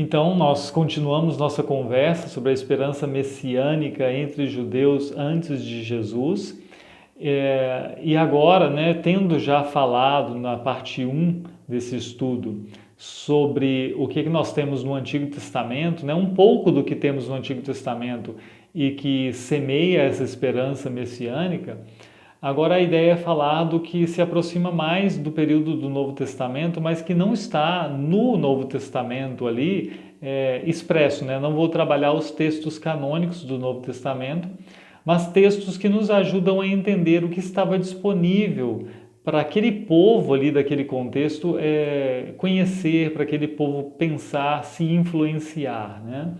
Então, nós continuamos nossa conversa sobre a esperança messiânica entre judeus antes de Jesus. E agora, né, tendo já falado na parte 1 desse estudo sobre o que nós temos no Antigo Testamento, né, um pouco do que temos no Antigo Testamento e que semeia essa esperança messiânica, agora a ideia é falar do que se aproxima mais do período do Novo Testamento, mas que não está no Novo Testamento ali expresso, né? Não vou trabalhar os textos canônicos do Novo Testamento, mas textos que nos ajudam a entender o que estava disponível para aquele povo ali daquele contexto conhecer, para aquele povo pensar, se influenciar, né?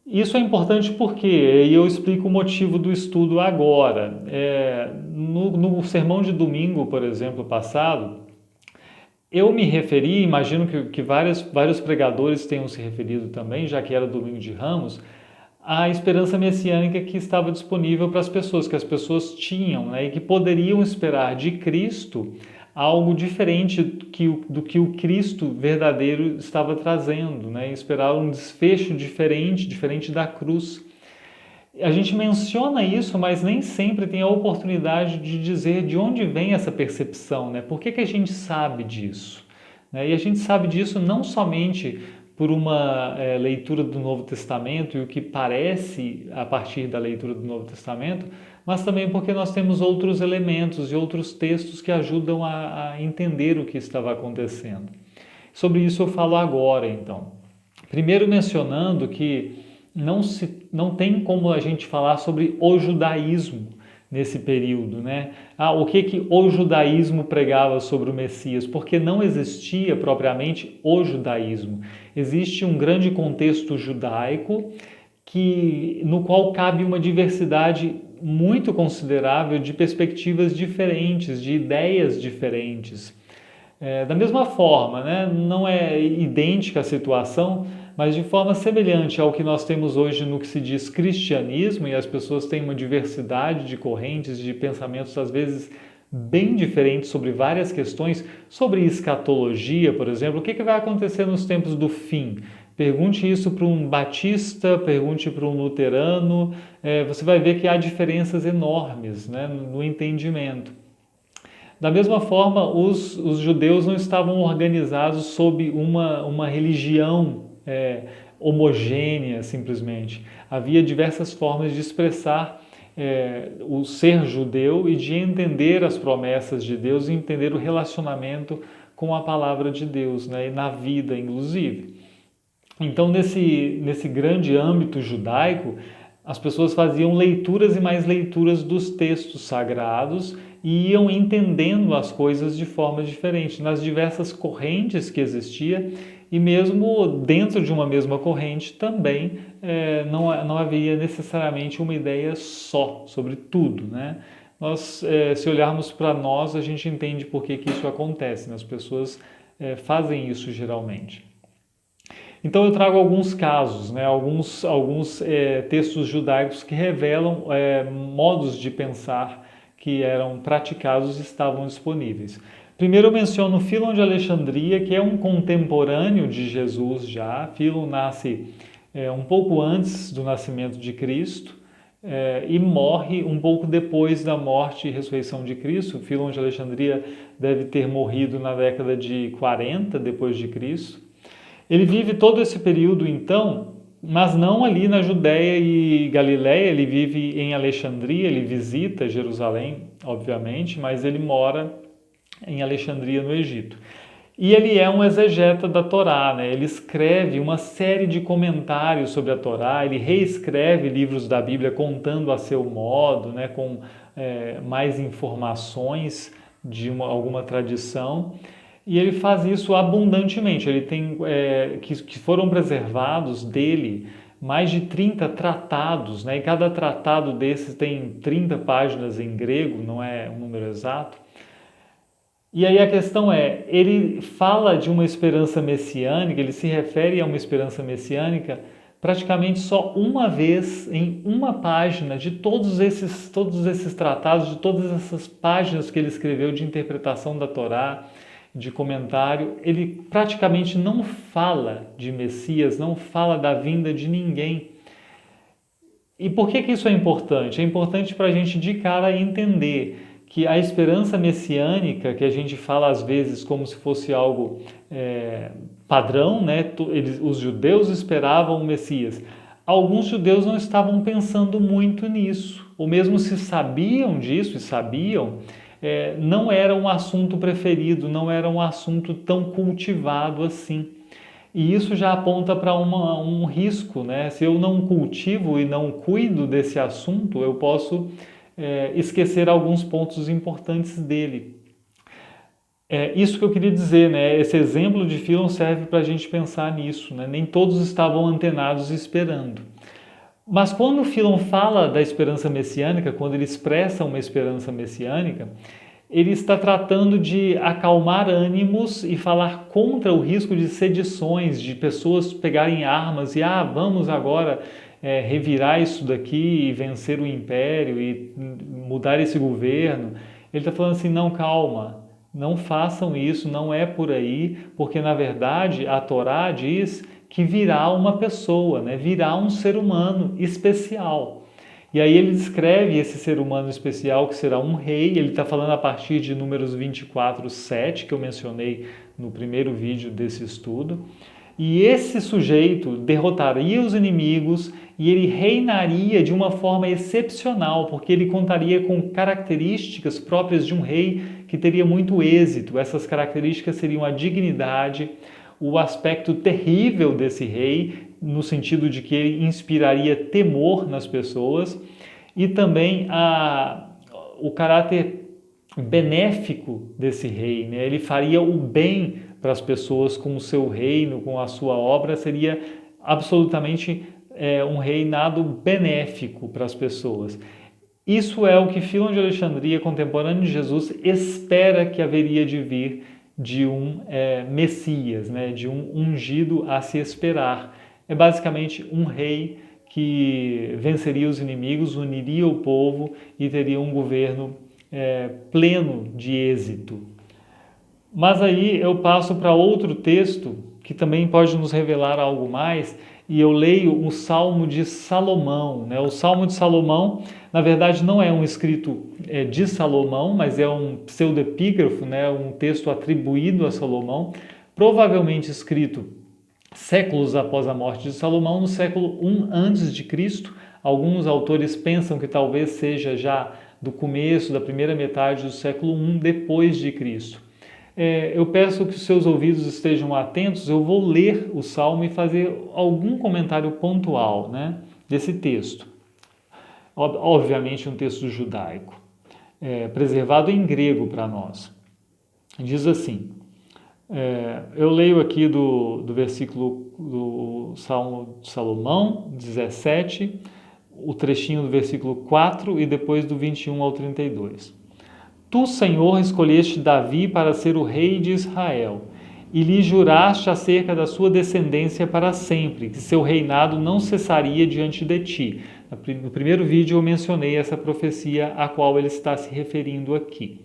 Isso é importante porque, e eu explico o motivo do estudo agora. No sermão de domingo, por exemplo, passado, eu me referi, imagino que vários pregadores tenham se referido também, já que era domingo de Ramos, à esperança messiânica que estava disponível para as pessoas, que as pessoas tinham, né, e que poderiam esperar de Cristo algo diferente do que o Cristo verdadeiro estava trazendo, né, e esperar um desfecho diferente da cruz. A gente menciona isso, mas nem sempre tem a oportunidade de dizer de onde vem essa percepção, né? Por que a gente sabe disso? Né? E a gente sabe disso não somente por uma leitura do Novo Testamento e o que parece a partir da leitura do Novo Testamento, mas também porque nós temos outros elementos e outros textos que ajudam a entender o que estava acontecendo. Sobre isso eu falo agora, então. Primeiro mencionando que não tem como a gente falar sobre o judaísmo nesse período, né? O que o judaísmo pregava sobre o Messias? Porque não existia propriamente o judaísmo. Existe um grande contexto judaico no qual cabe uma diversidade muito considerável de perspectivas diferentes, de ideias diferentes. Da mesma forma, né? Não é idêntica a situação, mas de forma semelhante ao que nós temos hoje no que se diz cristianismo, e as pessoas têm uma diversidade de correntes, de pensamentos, às vezes bem diferentes sobre várias questões, sobre escatologia, por exemplo, o que vai acontecer nos tempos do fim? Pergunte isso para um batista, pergunte para um luterano, você vai ver que há diferenças enormes, né, no entendimento. Da mesma forma, os judeus não estavam organizados sob uma religião homogênea, simplesmente. Havia diversas formas de expressar o ser judeu e de entender as promessas de Deus e entender o relacionamento com a palavra de Deus, né, e na vida, inclusive. Então, nesse grande âmbito judaico, as pessoas faziam leituras e mais leituras dos textos sagrados e iam entendendo as coisas de forma diferente, nas diversas correntes que existia, e mesmo dentro de uma mesma corrente também não havia necessariamente uma ideia só sobre tudo, né? Se olharmos para nós, a gente entende por que isso acontece, né? As pessoas fazem isso geralmente. Então eu trago alguns casos, né, alguns textos judaicos que revelam modos de pensar que eram praticados e estavam disponíveis. Primeiro eu menciono Filon de Alexandria, que é um contemporâneo de Jesus já. Filon nasce um pouco antes do nascimento de Cristo e morre um pouco depois da morte e ressurreição de Cristo. Filon de Alexandria deve ter morrido na década de 40 depois de Cristo. Ele vive todo esse período, então, mas não ali na Judéia e Galiléia, ele vive em Alexandria, ele visita Jerusalém, obviamente, mas ele mora em Alexandria, no Egito. E ele é um exegeta da Torá, né? Ele escreve uma série de comentários sobre a Torá, ele reescreve livros da Bíblia contando a seu modo, né? Com mais informações de alguma tradição. E ele faz isso abundantemente. Ele tem que foram preservados dele mais de 30 tratados, né? E cada tratado desses tem 30 páginas em grego, não é um número exato. E aí a questão ele fala de uma esperança messiânica, ele se refere a uma esperança messiânica praticamente só uma vez em uma página de todos esses tratados, de todas essas páginas que ele escreveu de interpretação da Torá, de comentário, ele praticamente não fala de Messias, não fala da vinda de ninguém. E por que isso é importante? É importante para a gente de cara entender que a esperança messiânica, que a gente fala às vezes como se fosse algo padrão, né? Os judeus esperavam o Messias. Alguns judeus não estavam pensando muito nisso, ou mesmo se sabiam disso e sabiam, não era um assunto preferido, não era um assunto tão cultivado assim. E isso já aponta para um risco, né? Se eu não cultivo e não cuido desse assunto, eu posso esquecer alguns pontos importantes dele. É isso que eu queria dizer, né? Esse exemplo de Philon serve para a gente pensar nisso, né? Nem todos estavam antenados esperando. Mas quando Philon fala da esperança messiânica, quando ele expressa uma esperança messiânica, ele está tratando de acalmar ânimos e falar contra o risco de sedições, de pessoas pegarem armas e vamos agora revirar isso daqui e vencer o império e mudar esse governo. Ele está falando assim, não, calma, não façam isso, não é por aí, porque na verdade a Torá diz que virá uma pessoa, né? Virá um ser humano especial. E aí ele descreve esse ser humano especial que será um rei, ele está falando a partir de Números 24, 7, que eu mencionei no primeiro vídeo desse estudo. E esse sujeito derrotaria os inimigos e ele reinaria de uma forma excepcional, porque ele contaria com características próprias de um rei que teria muito êxito. Essas características seriam a dignidade, o aspecto terrível desse rei, no sentido de que ele inspiraria temor nas pessoas, e também o caráter benéfico desse rei, né? Ele faria o bem para as pessoas com o seu reino, com a sua obra, seria absolutamente um reinado benéfico para as pessoas. Isso é o que Philon de Alexandria, contemporâneo de Jesus, espera que haveria de vir de um Messias, né? De um ungido a se esperar. É basicamente um rei que venceria os inimigos, uniria o povo e teria um governo pleno de êxito. Mas aí eu passo para outro texto que também pode nos revelar algo mais, e eu leio o Salmo de Salomão, né? O Salmo de Salomão, na verdade, não é um escrito de Salomão, mas é um pseudepígrafo, né? Um texto atribuído a Salomão, provavelmente escrito séculos após a morte de Salomão, no século I a.C. Alguns autores pensam que talvez seja já do começo, da primeira metade do século I depois de Cristo. Eu peço que os seus ouvidos estejam atentos, eu vou ler o Salmo e fazer algum comentário pontual, né, desse texto. Obviamente um texto judaico, preservado em grego para nós. Diz assim, eu leio aqui do versículo do Salmo de Salomão, 17, o trechinho do versículo 4 e depois do 21 ao 32. Tu, Senhor, escolheste Davi para ser o rei de Israel, e lhe juraste acerca da sua descendência para sempre, que seu reinado não cessaria diante de ti. No primeiro vídeo eu mencionei essa profecia a qual ele está se referindo aqui.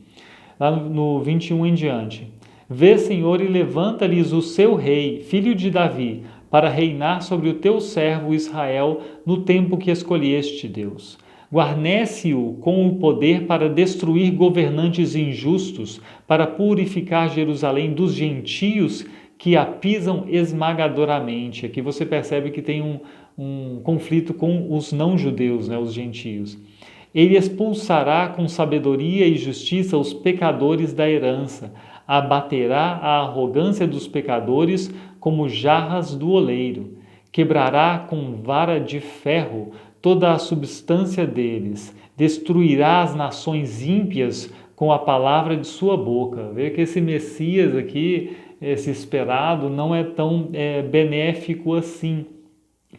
Lá no 21 em diante. Vê, Senhor, e levanta-lhes o seu rei, filho de Davi, para reinar sobre o teu servo Israel no tempo que escolheste, Deus. Guarnece-o com o poder para destruir governantes injustos, para purificar Jerusalém dos gentios que a pisam esmagadoramente. Aqui você percebe que tem um conflito com os não-judeus, né, os gentios. Ele expulsará com sabedoria e justiça os pecadores da herança, abaterá a arrogância dos pecadores como jarras do oleiro, quebrará com vara de ferro toda a substância deles, destruirá as nações ímpias com a palavra de sua boca. Vê que esse Messias aqui, esse esperado, não é tão benéfico assim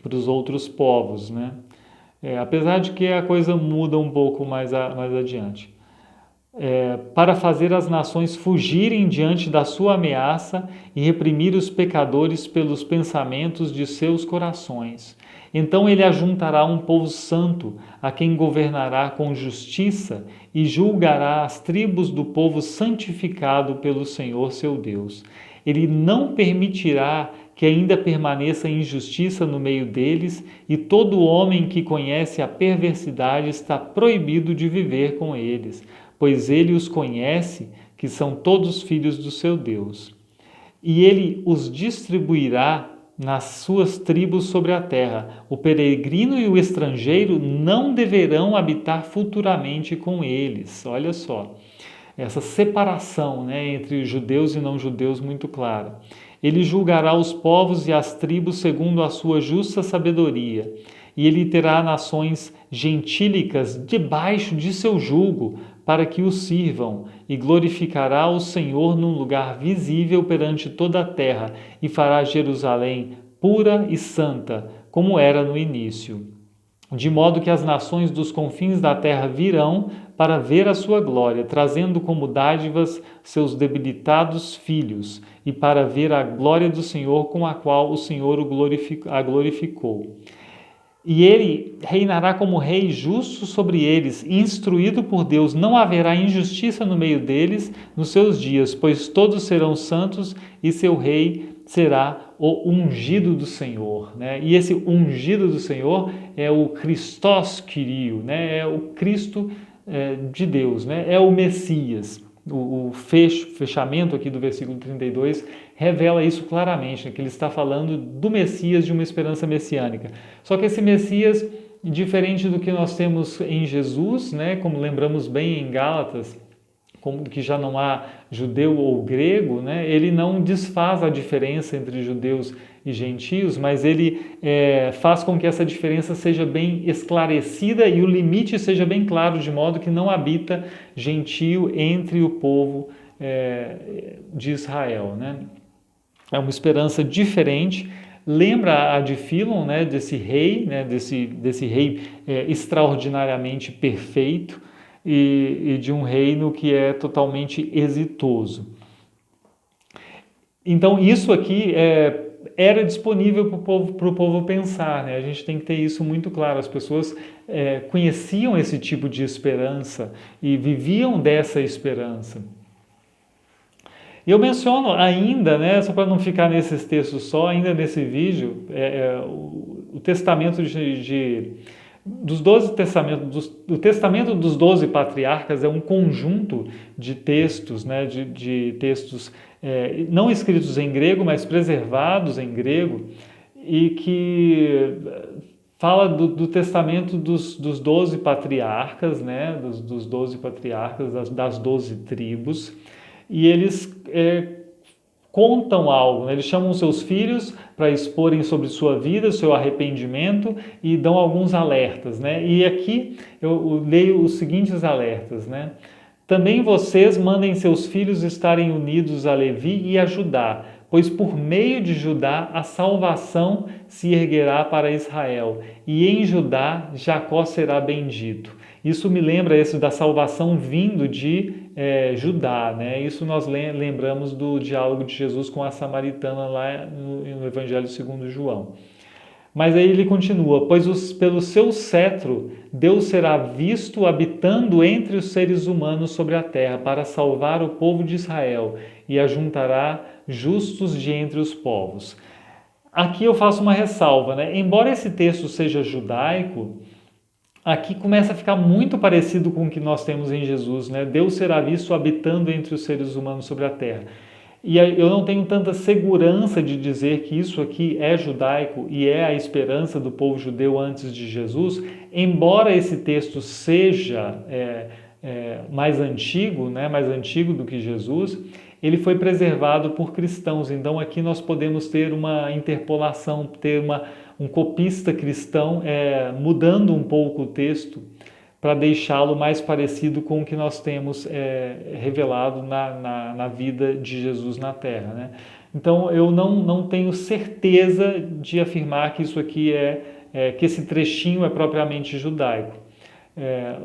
para os outros povos, né? Apesar de que a coisa muda um pouco mais adiante. para fazer as nações fugirem diante da sua ameaça e reprimir os pecadores pelos pensamentos de seus corações. Então ele ajuntará um povo santo, a quem governará com justiça e julgará as tribos do povo santificado pelo Senhor seu Deus. Ele não permitirá que ainda permaneça injustiça no meio deles, e todo homem que conhece a perversidade está proibido de viver com eles, pois ele os conhece, que são todos filhos do seu Deus. E ele os distribuirá nas suas tribos sobre a terra. O peregrino e o estrangeiro não deverão habitar futuramente com eles. Olha só, essa separação, né, entre judeus e não judeus muito clara. Ele julgará os povos e as tribos segundo a sua justa sabedoria, e ele terá nações gentílicas debaixo de seu jugo, para que o sirvam, e glorificará o Senhor num lugar visível perante toda a terra, e fará Jerusalém pura e santa, como era no início. De modo que as nações dos confins da terra virão para ver a sua glória, trazendo como dádivas seus debilitados filhos, e para ver a glória do Senhor com a qual o Senhor a glorificou. E ele reinará como rei justo sobre eles, instruído por Deus. Não haverá injustiça no meio deles nos seus dias, pois todos serão santos e seu rei será o ungido do Senhor, né? E esse ungido do Senhor é o Christos Kyriou, né? É o Cristo de Deus, né? É o Messias. O fechamento aqui do versículo 32 revela isso claramente, né? Que ele está falando do Messias, de uma esperança messiânica. Só que esse Messias, diferente do que nós temos em Jesus, né? Como lembramos bem em Gálatas, como que já não há judeu ou grego, né? Ele não desfaz a diferença entre judeus e gentios, mas ele faz com que essa diferença seja bem esclarecida e o limite seja bem claro, de modo que não habita gentio entre o povo de Israel, né? É uma esperança diferente. Lembra a de Fílon, né? Desse rei, né? Desse rei extraordinariamente perfeito, e de um reino que é totalmente exitoso. Então, isso aqui era disponível para o povo pensar, né? A gente tem que ter isso muito claro. As pessoas conheciam esse tipo de esperança e viviam dessa esperança. E eu menciono ainda, né, só para não ficar nesses textos só, ainda nesse vídeo, o testamento dos 12 testamentos, o testamento dos 12 patriarcas é um conjunto de textos, né, de textos não escritos em grego, mas preservados em grego, e que fala do testamento dos 12 patriarcas, né, dos 12 patriarcas, das 12 tribos, e eles contam algo, né? Eles chamam seus filhos para exporem sobre sua vida, seu arrependimento, e dão alguns alertas, né? E aqui eu leio os seguintes alertas, né? Também vocês mandem seus filhos estarem unidos a Levi e a Judá, pois por meio de Judá a salvação se erguerá para Israel, e em Judá Jacó será bendito. Isso me lembra esse da salvação vindo de Judá, né? Isso nós lembramos do diálogo de Jesus com a samaritana lá no Evangelho segundo João. Mas aí ele continua, pois pelo seu cetro Deus será visto habitando entre os seres humanos sobre a terra para salvar o povo de Israel e ajuntará justos de entre os povos. Aqui eu faço uma ressalva, né? Embora esse texto seja judaico, aqui começa a ficar muito parecido com o que nós temos em Jesus, né? Deus será visto habitando entre os seres humanos sobre a terra. E eu não tenho tanta segurança de dizer que isso aqui é judaico e é a esperança do povo judeu antes de Jesus, embora esse texto seja mais antigo, né? Mais antigo do que Jesus, ele foi preservado por cristãos. Então aqui nós podemos ter uma interpolação, ter um copista cristão mudando um pouco o texto para deixá-lo mais parecido com o que nós temos revelado na vida de Jesus na Terra, né? Então eu não tenho certeza de afirmar que isso aqui que esse trechinho é propriamente judaico,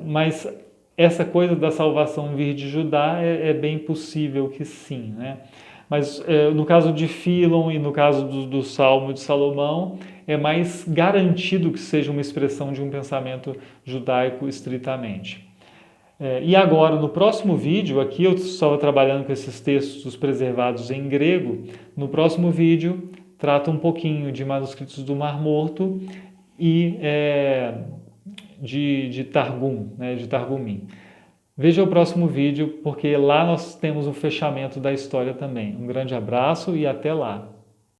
mas essa coisa da salvação vir de Judá é bem possível que sim, né? Mas no caso de Fílon e no caso do Salmo de Salomão, é mais garantido que seja uma expressão de um pensamento judaico estritamente. E agora, no próximo vídeo, aqui eu estava trabalhando com esses textos preservados em grego, no próximo vídeo trata um pouquinho de manuscritos do Mar Morto e de Targum, né, de Targumim. Veja o próximo vídeo, porque lá nós temos o fechamento da história também. Um grande abraço e até lá!